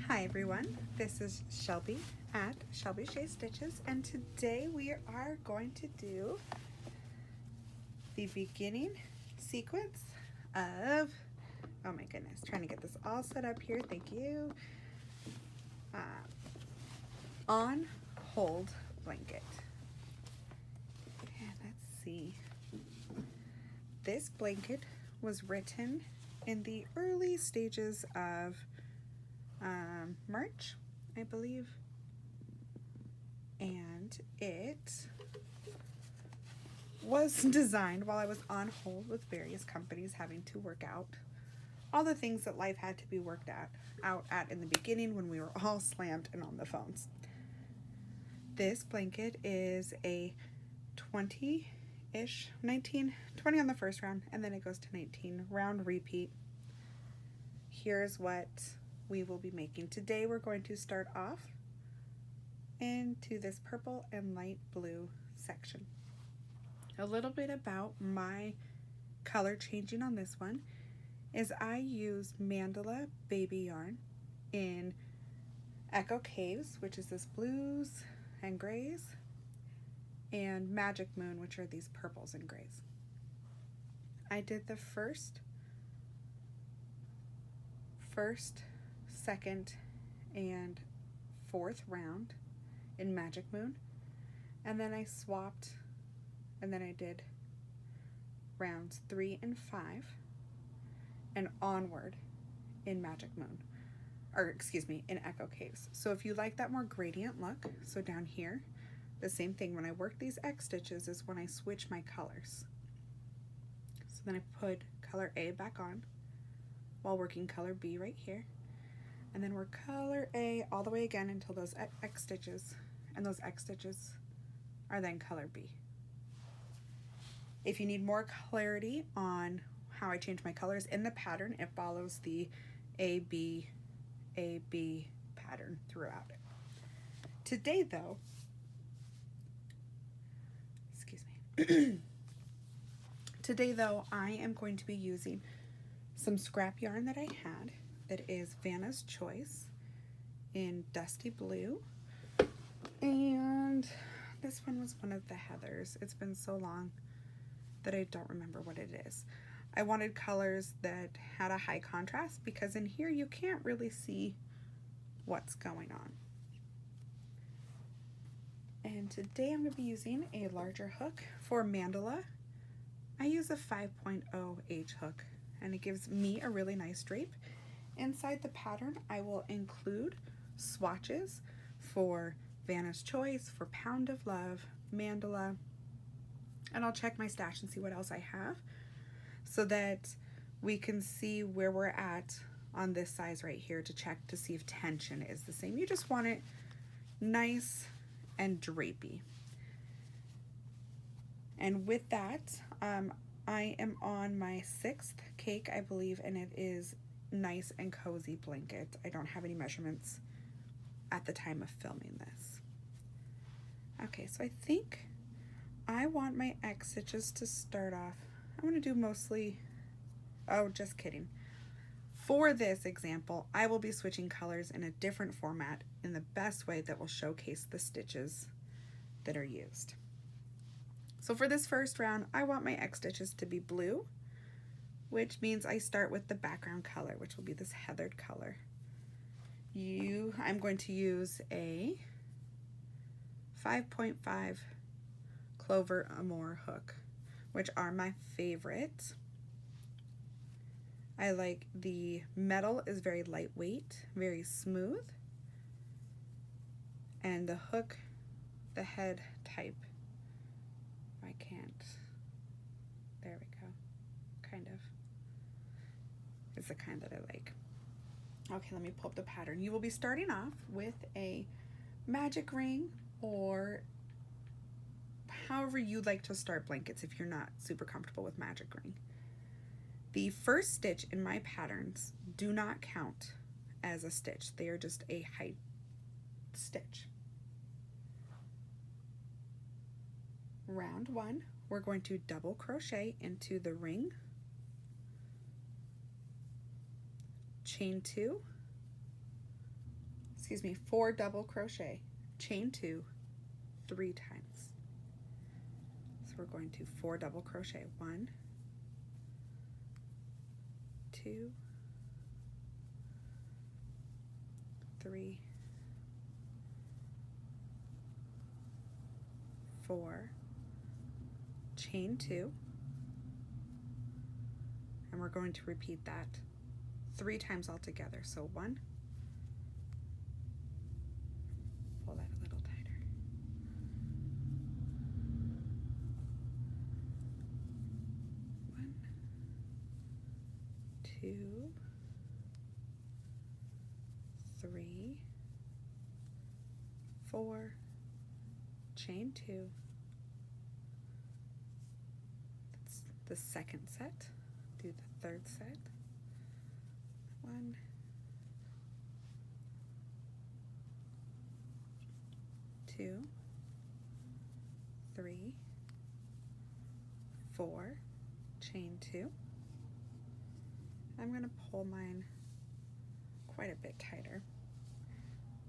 Hi everyone, this is Shelby at Shelby Shea Stitches, and today we are going to do the beginning sequence of, oh my goodness, trying to get this all set up here, thank you, on hold blanket. And let's see, this blanket was written in the early stages of March, I believe, and it was designed while I was on hold with various companies having to work out all the things that life had to be worked out at in the beginning when we were all slammed and on the phones. This blanket is a 20-ish, 19, 20 on the first round, and then it goes to 19 round repeat. Here's what we will be making. Today we're going to start off into this purple and light blue section. A little bit about my color changing on this one is I use Mandala baby yarn in Echo Caves, which is this blues and grays, and Magic Moon, which are these purples and grays. I did the first, second, and fourth round in Magic Moon, and then I swapped, and then I did rounds 3 and 5 and onward in Magic Moon, or excuse me, in Echo Caves. So if you like that more gradient look, so down here, the same thing, when I work these X stitches is when I switch my colors. So then I put color A back on while working color B right here, and then work color A all the way again until those X stitches, and those X stitches are then color B. If you need more clarity on how I change my colors in the pattern, it follows the A-B pattern throughout it. Today though, excuse me, today though I am going to be using some scrap yarn that I had that is Vanna's Choice in Dusty Blue, and this one was one of the Heathers. It's been so long that I don't remember what it is. I wanted colors that had a high contrast because in here you can't really see what's going on. And today I'm going to be using a larger hook. For Mandala, I use a 5.0 H hook, and it gives me a really nice drape. Inside the pattern, I will include swatches for Vanna's Choice, for Pound of Love, Mandala, and I'll check my stash and see what else I have so that we can see where we're at on this size right here to check to see if tension is the same. You just want it nice and drapey. And with that, I am on my 6th cake, I believe, and it is nice and cozy blanket. I don't have any measurements at the time of filming this. Okay, so I think I want my X stitches to start off. I want to do mostly, oh, just kidding. For this example, I will be switching colors in a different format in the best way that will showcase the stitches that are used. So for this first round, I want my X stitches to be blue, which means I start with the background color, which will be this heathered color. I'm going to use a 5.5 Clover Amour hook, which are my favorite. I like the metal is very lightweight, very smooth, and the hook, the head type, I can't, there we go, kind of, is the kind that I like. Okay, let me pull up the pattern. You will be starting off with a magic ring, or however you like to start blankets if you're not super comfortable with magic ring. The first stitch in my patterns do not count as a stitch. They are just a height stitch. Round 1, we're going to double crochet into the ring, chain 2, 4 double crochet, chain 2 3 times. So we're going to 4 double crochet, 1, 2, 3, 4, chain 2, and we're going to repeat that 3 times all together. So 1, pull that a little tighter, 1, 2, 3, 4, chain 2. That's the second set. Do the third set. 1, 2, 3, 4, chain 2. I'm going to pull mine quite a bit tighter.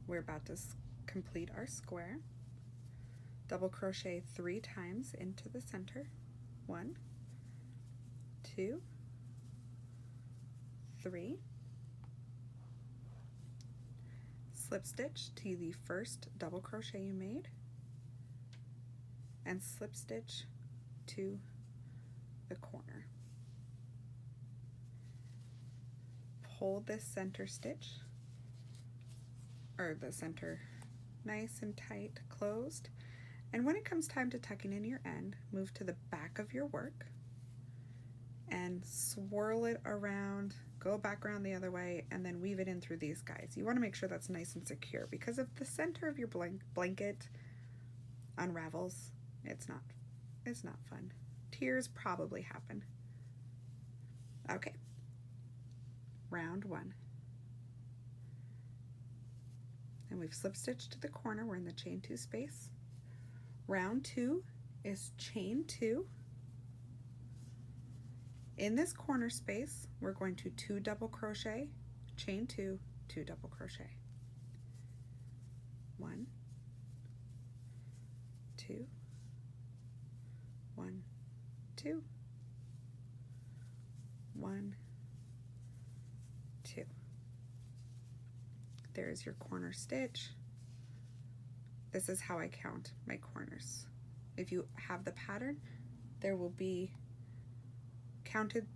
We're about to complete our square. Double crochet 3 times into the center. 1, 2, 3. Slip stitch to the first double crochet you made and slip stitch to the corner. Pull this center stitch, or the center, nice and tight closed, and when it comes time to tucking in your end, move to the back of your work and swirl it around, go back around the other way, and then weave it in through these guys. You want to make sure that's nice and secure, because if the center of your blanket unravels, it's not fun. Tears probably happen. Okay, round 1. And we've slip stitched to the corner. We're in the chain 2 space. Round 2 is chain 2. In this corner space, we're going to 2 double crochet, chain 2, 2 double crochet. 1, 2, 1, 2, 1, 2. There's your corner stitch. This is how I count my corners. If you have the pattern, there will be counted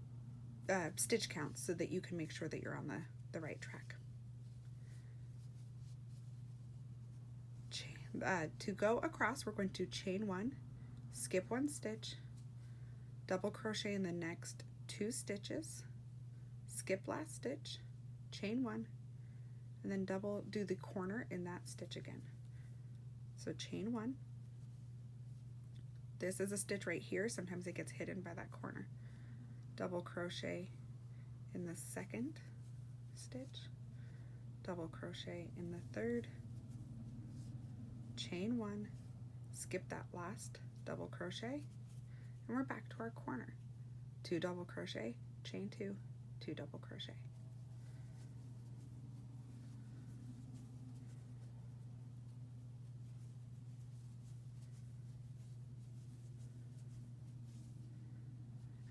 stitch counts so that you can make sure that you're on the right track. To go across, we're going to chain 1, skip 1 stitch, double crochet in the next 2 stitches, skip last stitch, chain 1, and then do the corner in that stitch again. So chain 1. This is a stitch right here. Sometimes it gets hidden by that corner. Double crochet in the second stitch, double crochet in the third, chain 1, skip that last double crochet, and we're back to our corner. 2 double crochet, chain 2, 2 double crochet.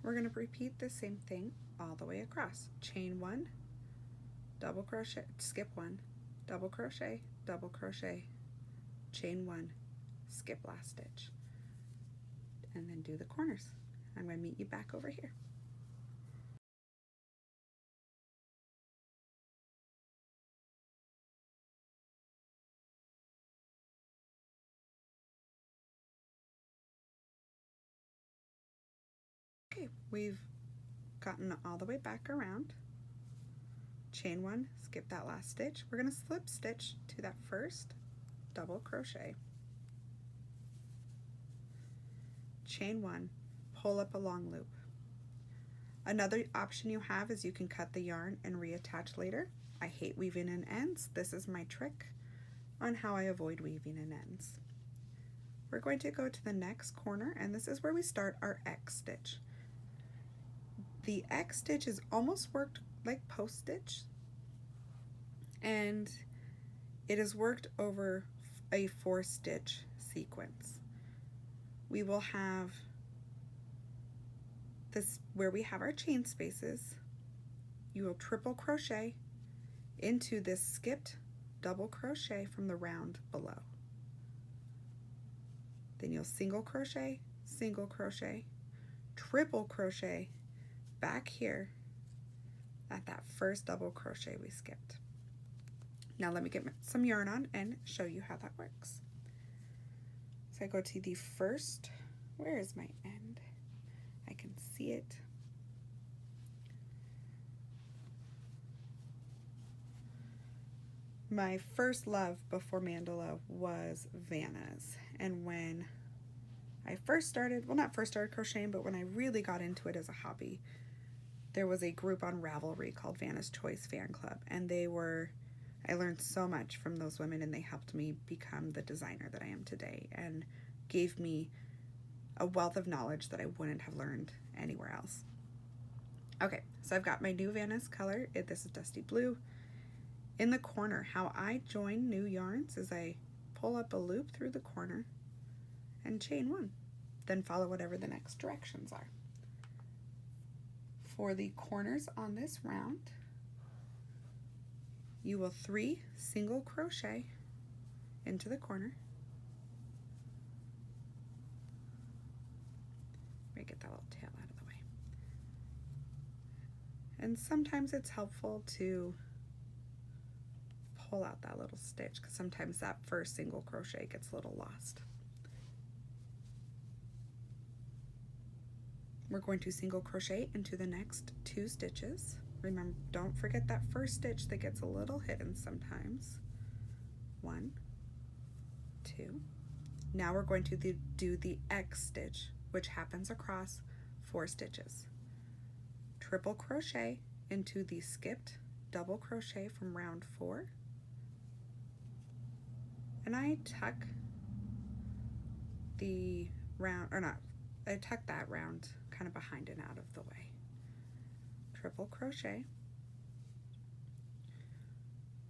We're going to repeat the same thing all the way across. Chain 1, double crochet, skip 1, double crochet, chain 1, skip last stitch, and then do the corners. I'm going to meet you back over here. Okay, we've gotten all the way back around. Chain 1, skip that last stitch. We're going to slip stitch to that first double crochet. Chain 1, pull up a long loop. Another option you have is you can cut the yarn and reattach later. I hate weaving in ends. This is my trick on how I avoid weaving in ends. We're going to go to the next corner, and this is where we start our X stitch. The X stitch is almost worked like post stitch, and It is worked over a 4-stitch sequence. We will have this where we have our chain spaces. You will triple crochet into this skipped double crochet from the round below. Then you'll single crochet, triple crochet back here at that first double crochet we skipped. Now let me get some yarn on and show you how that works. So I go to the first, where is my end? I can see it. My first love before mandala was Vanna's, and when I first started, well, not first started crocheting, but when I really got into it as a hobby, there was a group on Ravelry called Vanna's Choice Fan Club, and I learned so much from those women, and they helped me become the designer that I am today and gave me a wealth of knowledge that I wouldn't have learned anywhere else. Okay, so I've got my new Vanna's color. This is Dusty Blue. In the corner, how I join new yarns is I pull up a loop through the corner and chain one, then follow whatever the next directions are. For the corners on this round, you will 3 single crochet into the corner. Let me get that little tail out of the way. And sometimes it's helpful to pull out that little stitch because sometimes that first single crochet gets a little lost. We're going to single crochet into the next 2 stitches. Remember, don't forget that first stitch that gets a little hidden sometimes. 1, 2. Now we're going to do the X stitch, which happens across 4 stitches. Triple crochet into the skipped double crochet from round 4. And I tuck the round, or not, I tuck that round kind of behind and out of the way. Triple crochet,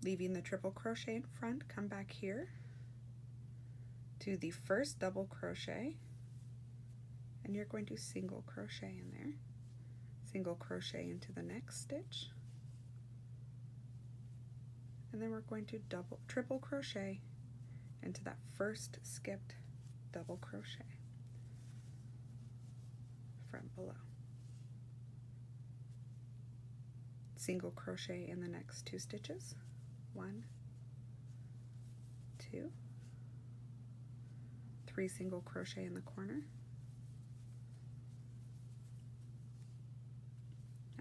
leaving the triple crochet in front, come back here to the first double crochet, and you're going to single crochet in there. Single crochet into the next stitch, and then we're going to triple crochet into that first skipped double crochet from below. Single crochet in the next 2 stitches. 1, 2, 3 single crochet in the corner.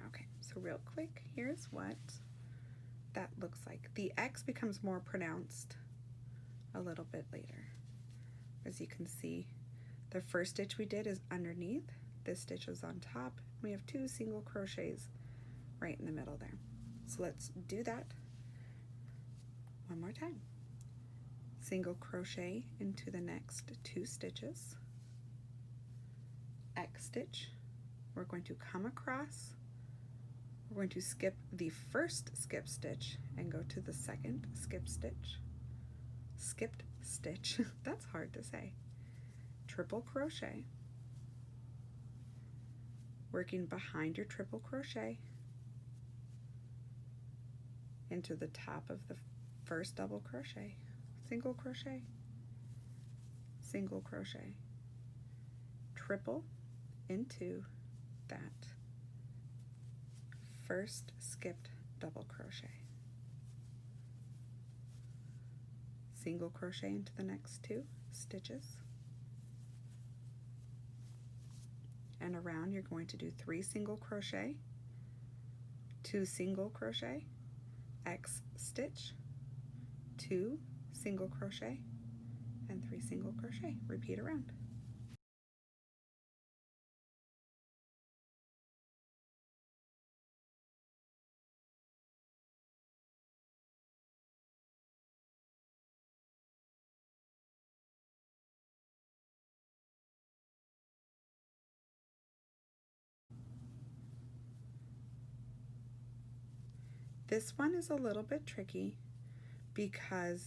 Okay, so real quick, here's what that looks like. The X becomes more pronounced a little bit later. As you can see, the first stitch we did is underneath, this stitch is on top. We have 2 single crochets right in the middle there. So let's do that one more time. Single crochet into the next 2 stitches, X stitch. We're going to come across, we're going to skip the first skip stitch and go to the second skipped stitch, that's hard to say. Triple crochet, working behind your triple crochet into the top of the first double crochet, single crochet, single crochet, triple into that first skipped double crochet, single crochet into the next 2 stitches, and around you're going to do 3 single crochet, 2 single crochet, X stitch, 2 single crochet, and 3 single crochet. Repeat around. This one is a little bit tricky because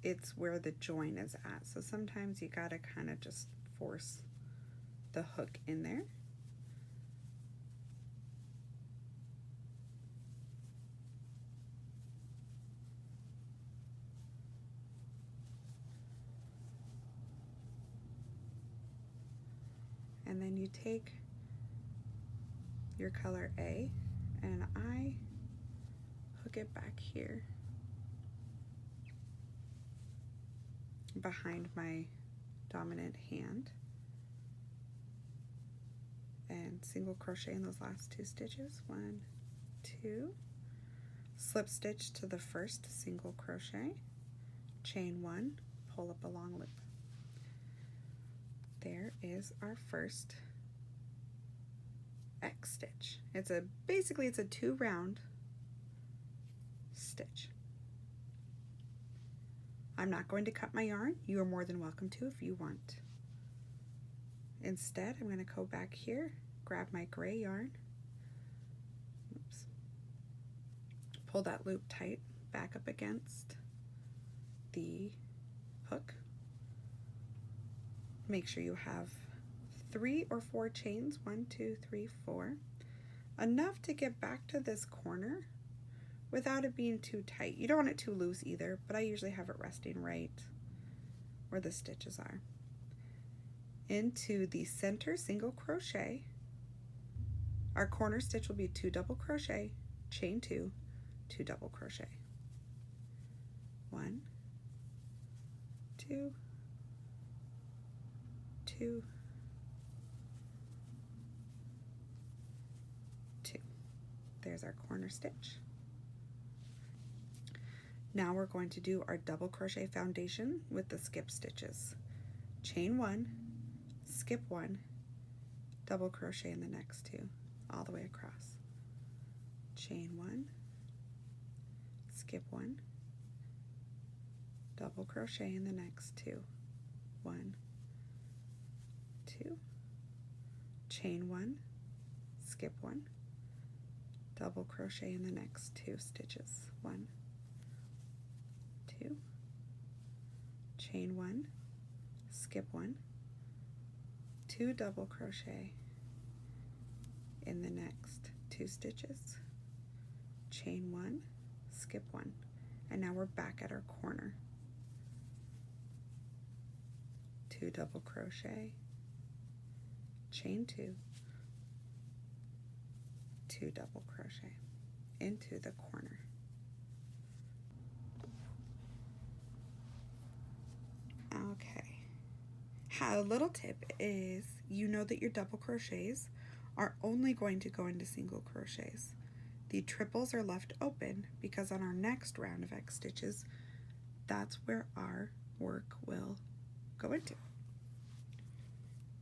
it's where the join is at. So sometimes you gotta kind of just force the hook in there. And then you take your color A, and I hook it back here behind my dominant hand, and single crochet in those last 2 stitches. 1, 2, slip stitch to the first single crochet, chain 1, pull up a long loop. There is our first X stitch. Basically it's a 2 round stitch. I'm not going to cut my yarn. You are more than welcome to if you want. Instead, I'm going to go back here, grab my gray yarn, oops, pull that loop tight back up against the hook. Make sure you have 3 or 4 chains, 1, 2, 3, 4, enough to get back to this corner without it being too tight. You don't want it too loose either, but I usually have it resting right where the stitches are. Into the center single crochet, our corner stitch will be 2 double crochet, chain 2, 2 double crochet. 1, 2, 2, 2. There's our corner stitch. Now we're going to do our double crochet foundation with the skip stitches. Chain 1, skip 1, double crochet in the next 2, all the way across. Chain 1, skip 1, double crochet in the next 2, 1, 2, chain 1, skip 1, double crochet in the next 2 stitches, 1, 2, chain 1, skip 1, 2 double crochet in the next 2 stitches, chain 1, skip 1, and now we're back at our corner. 2 double crochet, chain 2, 2 double crochet into the corner. Okay, a little tip is, you know that your double crochets are only going to go into single crochets. The triples are left open because on our next round of X stitches, that's where our work will go into.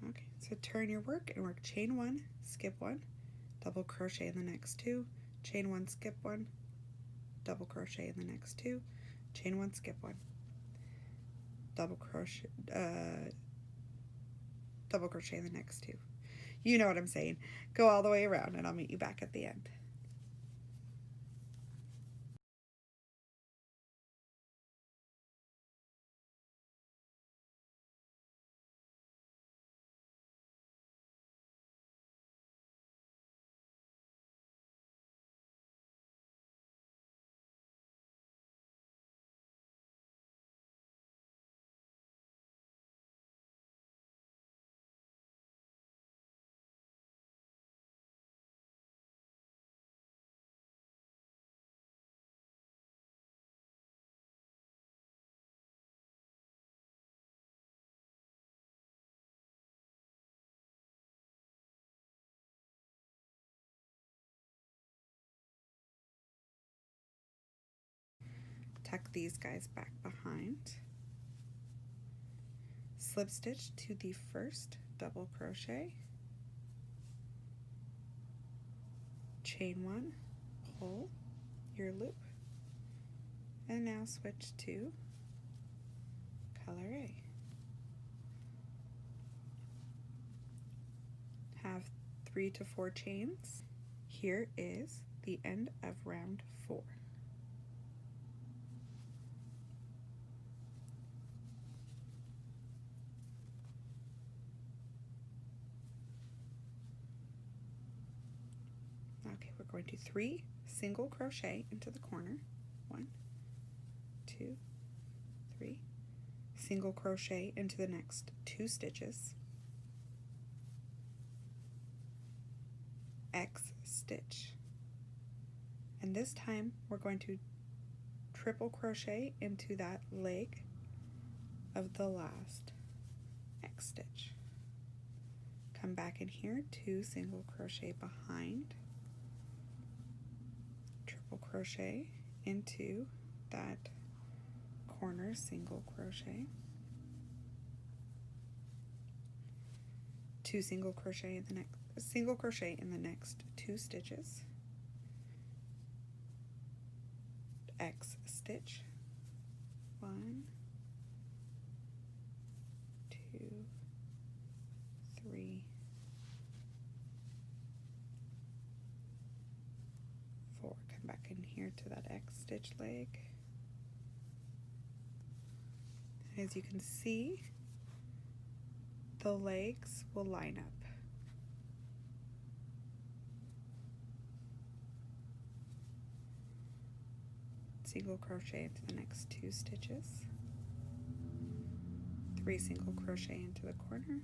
Okay, so turn your work and work chain 1, skip 1, double crochet in the next 2, chain 1, skip 1, double crochet in the next 2, chain 1, skip 1, double crochet in the next 2. You know what I'm saying. Go all the way around and I'll meet you back at the end. Tuck these guys back behind, slip stitch to the first double crochet, chain 1, pull your loop, and now switch to color A. Have 3 to 4 chains. Here is the end of round 4. Okay, we're going to 3 single crochet into the corner. 1, 2, 3. Single crochet into the next 2 stitches. X stitch. And this time we're going to triple crochet into that leg of the last X stitch. Come back in here, 2 single crochet behind, triple crochet into that corner single crochet, 2 single crochet in the next 2 stitches, X stitch, 1, 2, 3, 4. Come back in here to that X stitch leg. As you can see, the legs will line up. Single crochet into the next 2 stitches, 3 single crochet into the corner,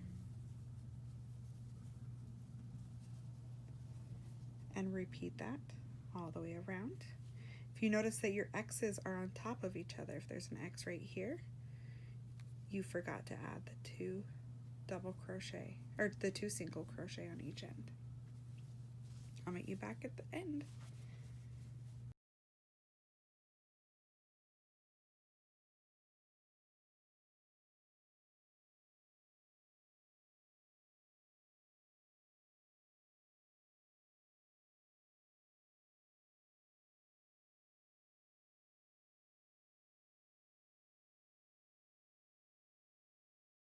and repeat that all the way around. If you notice that your X's are on top of each other, if there's an X right here, you forgot to add the 2 double crochet, or the 2 single crochet on each end. I'll meet you back at the end.